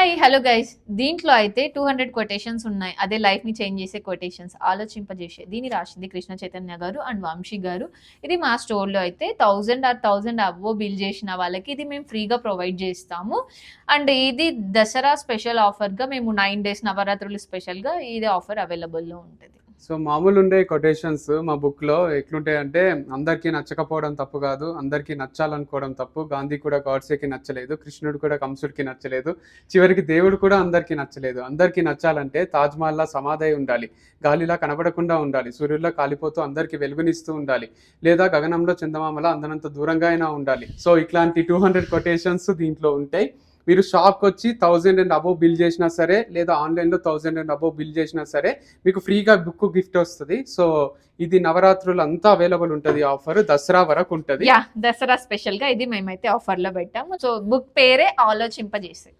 Hi hello guys, దీంట్లో అయితే 200 quotations ఉన్నాయి. అదే లైఫ్ ని చేంజ్ చేసే కొటేషన్స్, ఆలోచింపజేసే. దీన్ని రాసింది కృష్ణ చైతన్య గారు అండ్ వంశీ గారు. ఇది మా స్టోర్ లో అయితే 1000 అబో బిల్ చేసిన వాళ్ళకి ఇది మేము ఫ్రీగా ప్రొవైడ్ చేస్తాము. అండ్ ఇది దసరా స్పెషల్ ఆఫర్ గా మేము 9 days నవరాత్రులు స్పెషల్ గా ఇది ఆఫర్ అవైలబుల్ లో ఉంటుంది. సో మామూలు ఉండే కొటేషన్స్ మా బుక్లో ఎట్లుంటాయంటే, అందరికీ నచ్చకపోవడం తప్పు కాదు, అందరికీ నచ్చాలనుకోవడం తప్పు. గాంధీ కూడా గాడ్సేకి నచ్చలేదు, కృష్ణుడు కూడా కంసుడికి నచ్చలేదు, చివరికి దేవుడు కూడా అందరికీ నచ్చలేదు. అందరికీ నచ్చాలంటే తాజ్మహల్లా సమాధి ఉండాలి, గాలిలా కనబడకుండా ఉండాలి, సూర్యుల్లో కాలిపోతూ అందరికీ వెలుగునిస్తూ ఉండాలి, లేదా గగనంలో చందమామలా అందనంత దూరంగా అయినా ఉండాలి. సో ఇట్లాంటి 200 కొటేషన్స్ దీంట్లో ఉంటాయి. మీరు షాప్కి వచ్చి 1000 అండ్ అబోవ్ బిల్ చేసినా సరే, లేదా ఆన్లైన్లో 1000 అండ్ అబోవ్ బిల్ చేసినా సరే మీకు ఫ్రీగా బుక్ గిఫ్ట్ వస్తుంది. సో ఇది నవరాత్రులు అంతా అవైలబుల్ ఉంటుంది. ఆఫర్ దసరా వరకు ఉంటుంది. దసరా స్పెషల్ గా ఇది మేమైతే ఆఫర్ లో పెట్టాము. సో బుక్ పేరే ఆలోచింపజేసే.